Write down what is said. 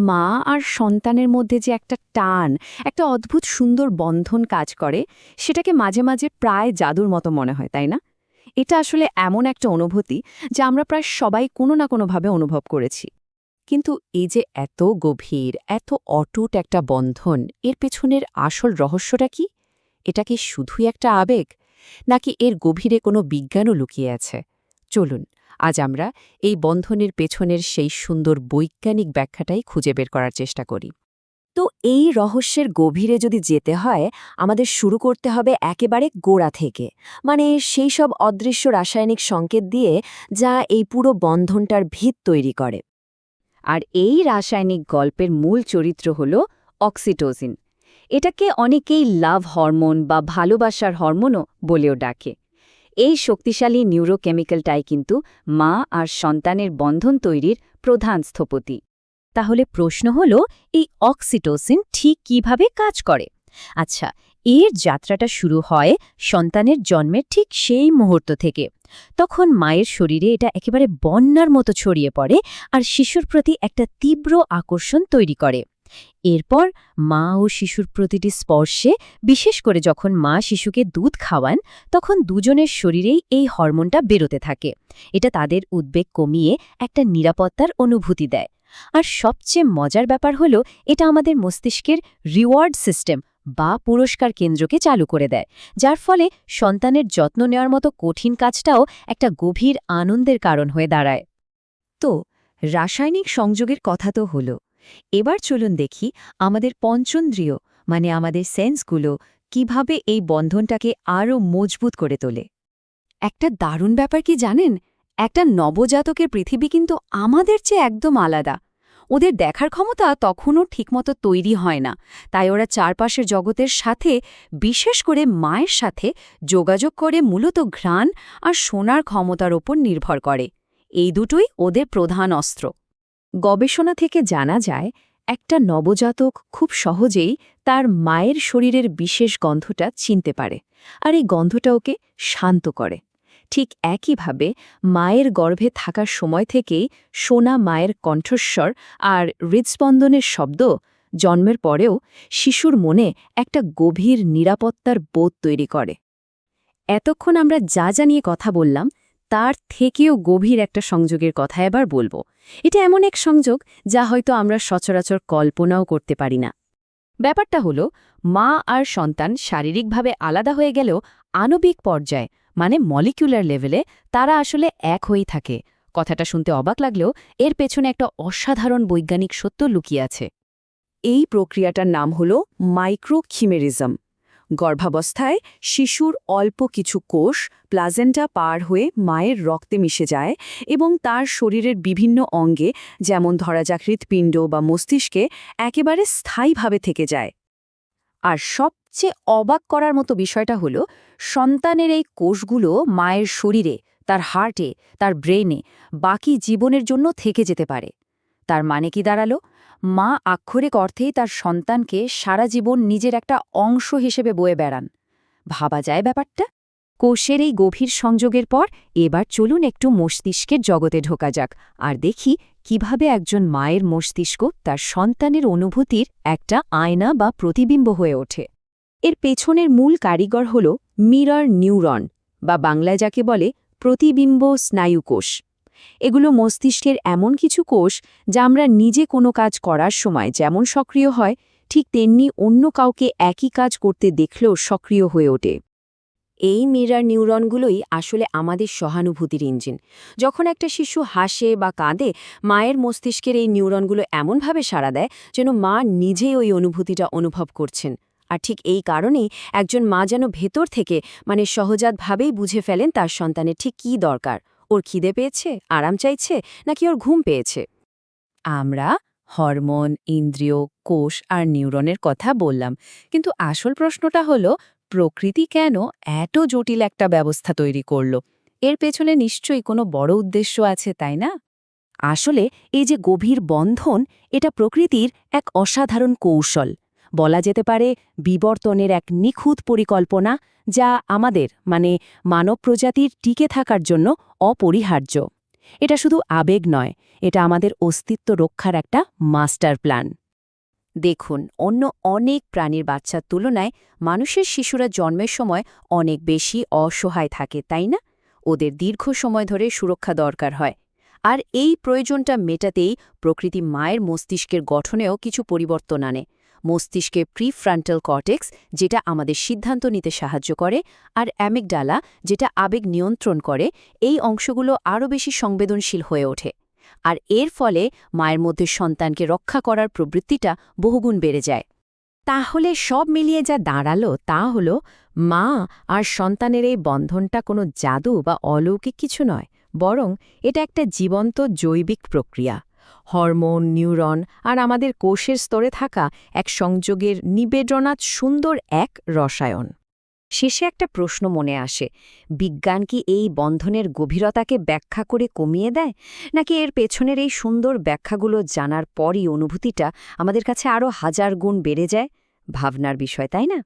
মা আর সন্তানের মধ্যে যে একটা টান, একটা অদ্ভুত সুন্দর বন্ধন কাজ করে, সেটাকে মাঝে মাঝে প্রায় জাদুর মতো মনে হয়, তাই না? এটা আসলে এমন একটা অনুভূতি যা আমরা প্রায় সবাই কোনো না কোনোভাবে অনুভব করেছি। কিন্তু এই যে এত গভীর, এত অটুট একটা বন্ধন, এর পেছনের আসল রহস্যটা কি? এটা কি শুধুই একটা আবেগ, নাকি এর গভীরে কোনো বিজ্ঞানও লুকিয়ে আছে? চলুন, আজ আমরা এই বন্ধনের পেছনের সেই সুন্দর বৈজ্ঞানিক ব্যাখ্যাটাই খুঁজে বের করার চেষ্টা করি। তো এই রহস্যের গভীরে যদি যেতে হয়, আমাদের শুরু করতে হবে একেবারে গোড়া থেকে, মানে সেই সব অদৃশ্য রাসায়নিক সংকেত দিয়ে যা এই পুরো বন্ধনটার ভিত তৈরি করে। আর এই রাসায়নিক গল্পের মূল চরিত্র হল অক্সিটোসিন। এটাকে অনেকেই লাভ হরমোন বা ভালোবাসার হরমোনও বলেও ডাকে। এই শক্তিশালী নিউরোকেমিক্যালটাই কিন্তু মা আর সন্তানের বন্ধন তৈরির প্রধান স্থপতি। তাহলে প্রশ্ন হল, এই অক্সিটোসিন ঠিক কিভাবে কাজ করে? আচ্ছা, এর যাত্রাটা শুরু হয় সন্তানের জন্মের ঠিক সেই মুহূর্ত থেকে। তখন মায়ের শরীরে এটা একেবারে বন্যার মতো ছড়িয়ে পড়ে আর শিশুর প্রতি একটা তীব্র আকর্ষণ তৈরি করে। এরপর মা ও শিশুর প্রতিটি স্পর্শে, বিশেষ করে যখন মা শিশুকে দুধ খাওয়ান, তখন দুজনের শরীরেই এই হরমোনটা বেরোতে থাকে। এটা তাদের উদ্বেগ কমিয়ে একটা নিরাপত্তার অনুভূতি দেয়। আর সবচেয়ে মজার ব্যাপার হলো, এটা আমাদের মস্তিষ্কের রিওয়ার্ড সিস্টেম বা পুরস্কার কেন্দ্রকে চালু করে দেয়, যার ফলে সন্তানের যত্ন নেওয়ার মতো কঠিন কাজটাও একটা গভীর আনন্দের কারণ হয়ে দাঁড়ায়। তো রাসায়নিক সংযোগের কথা তো হলো, এবার চলুন দেখি আমাদের পঞ্চেন্দ্রিয়, মানে আমাদের সেন্সগুলো কিভাবে এই বন্ধনটাকে আরও মজবুত করে তোলে। একটা দারুণ ব্যাপার কি জানেন? একটা নবজাতকের পৃথিবী কিন্তু আমাদের চেয়ে একদম আলাদা। ওদের দেখার ক্ষমতা তখনও ঠিকমতো তৈরি হয় না, তাই ওরা চারপাশের জগতের সাথে, বিশেষ করে মায়ের সাথে যোগাযোগ করে মূলত ঘ্রাণ আর শোনার ক্ষমতার ওপর নির্ভর করে। এই দুটোই ওদের প্রধান অস্ত্র। গবেষণা থেকে জানা যায়, একটা নবজাতক খুব সহজেই তার মায়ের শরীরের বিশেষ গন্ধটা চিনতে পারে, আর এই গন্ধটা ওকে শান্ত করে। ঠিক একইভাবে মায়ের গর্ভে থাকার সময় থেকেই শোনা মায়ের কণ্ঠস্বর আর হৃদস্পন্দনের শব্দ জন্মের পরেও শিশুর মনে একটা গভীর নিরাপত্তার বোধ তৈরি করে। এতক্ষণ আমরা যা যা নিয়ে কথা বললাম, তার থেকেও গভীর একটা সংযোগের কথা এবার বলবো। এটা এমন এক সংযোগ যা হয়তো আমরা সচরাচর কল্পনাও করতে পারি না। ব্যাপারটা হলো, মা আর সন্তান শারীরিকভাবে আলাদা হয়ে গেলেও আণবিক পর্যায়ে, মানে মলিকুলার লেভেলে, তারা আসলে এক হয়েই থাকে। কথাটা শুনতে অবাক লাগলেও এর পেছনে একটা অসাধারণ বৈজ্ঞানিক সত্য লুকিয়ে আছে। এই প্রক্রিয়াটার নাম হল মাইক্রোখিমেরিজম। গর্ভাবস্থায় শিশুর অল্প কিছু কোষ প্লাজেন্টা পার হয়ে মায়ের রক্তে মিশে যায় এবং তার শরীরের বিভিন্ন অঙ্গে, যেমন ধরা যাক হৃৎপিণ্ড বা মস্তিষ্কে, একেবারে স্থায়ীভাবে থেকে যায়। আর সবচেয়ে অবাক করার মতো বিষয়টা হলো, সন্তানের এই কোষগুলো মায়ের শরীরে, তার হার্টে, তার ব্রেনে বাকি জীবনের জন্য থেকে যেতে পারে। তার মানে কি দাঁড়ালো? মা আক্ষরিক অর্থেই তার সন্তানকে সারা জীবন নিজের একটা অংশ হিসেবে বয়ে বেড়ান। ভাবা যায় ব্যাপারটা? কোষের এই গভীর সংযোগের পর এবার চলুন একটু মস্তিষ্কের জগতে ঢোকা যাক আর দেখি কিভাবে একজন মায়ের মস্তিষ্ক তার সন্তানের অনুভূতির একটা আয়না বা প্রতিবিম্ব হয়ে ওঠে। এর পেছনের মূল কারিগর হল মিরর নিউরন, বা বাংলায় যাকে বলে প্রতিবিম্ব স্নায়ুকোষ। এগুলো মস্তিষ্কের এমন কিছু কোষ যা আমরা নিজে কোনো কাজ করার সময় যেমন সক্রিয় হয়, ঠিক তেমনি অন্য কাউকে একই কাজ করতে দেখলেও সক্রিয় হয়ে ওঠে। এই মিরর নিউরনগুলোই আসলে আমাদের সহানুভূতির ইঞ্জিন। যখন একটা শিশু হাসে বা কাঁদে, মায়ের মস্তিষ্কের এই নিউরনগুলো এমনভাবে সাড়া দেয় যেন মা নিজেই ওই অনুভূতিটা অনুভব করছেন। আর ঠিক এই কারণেই একজন মা যেন ভেতর থেকে, মানে সহজাতভাবেই বুঝে ফেলেন তার সন্তানের ঠিক কী দরকার। ওর খিদে পেয়েছে, আরাম চাইছে, নাকি ওর ঘুম পেয়েছে। আমরা হরমোন, ইন্দ্রিয়, কোষ আর নিউরনের কথা বললাম, কিন্তু আসল প্রশ্নটা হলো, প্রকৃতি কেন এত জটিল একটা ব্যবস্থা তৈরি করল? এর পেছনে নিশ্চয়ই কোনো বড় উদ্দেশ্য আছে, তাই না? আসলে এই যে গভীর বন্ধন, এটা প্রকৃতির এক অসাধারণ কৌশল। বলা যেতে পারে বিবর্তনের এক নিখুঁত পরিকল্পনা, যা আমাদের, মানে মানব প্রজাতির টিকে থাকার জন্য অপরিহার্য। এটা শুধু আবেগ নয়, এটা আমাদের অস্তিত্ব রক্ষার একটা মাস্টার প্ল্যান। দেখুন, অন্য অনেক প্রাণীর বাচ্চার তুলনায় মানুষের শিশুরা জন্মের সময় অনেক বেশি অসহায় থাকে, তাই না? ওদের দীর্ঘ সময় ধরে সুরক্ষা দরকার হয়। আর এই প্রয়োজনটা মেটাতেই প্রকৃতি মায়ের মস্তিষ্কের গঠনেও কিছু পরিবর্তন আনে। মস্তিষ্কে প্রিফ্রন্টাল কর্টেক্স, যেটা আমাদের সিদ্ধান্ত নিতে সাহায্য করে, আর অ্যামিগডালা, যেটা আবেগ নিয়ন্ত্রণ করে, এই অংশগুলো আরও বেশি সংবেদনশীল হয়ে ওঠে। আর এর ফলে মায়ের মধ্যে সন্তানকে রক্ষা করার প্রবৃত্তিটা বহুগুণ বেড়ে যায়। তাহলে সব মিলিয়ে যা দাঁড়ালো তা হলো, মা আর সন্তানের এই বন্ধনটা কোনো জাদু বা অলৌকিক কিছু নয়, বরং এটা একটা জীবন্ত জৈবিক প্রক্রিয়া। হরমোন, নিউরন আর আমাদের কোষের স্তরে থাকা এক সংযোগের নিবেদনাৎ সুন্দর এক রসায়ন। শেষে একটা প্রশ্ন মনে আসে, বিজ্ঞান কি এই বন্ধনের গভীরতাকে ব্যাখ্যা করে কমিয়ে দেয়, নাকি এর পেছনের এই সুন্দর ব্যাখ্যাগুলো জানার পরই অনুভূতিটা আমাদের কাছে আরও হাজার গুণ বেড়ে যায়? ভাবনার বিষয়, তাই না?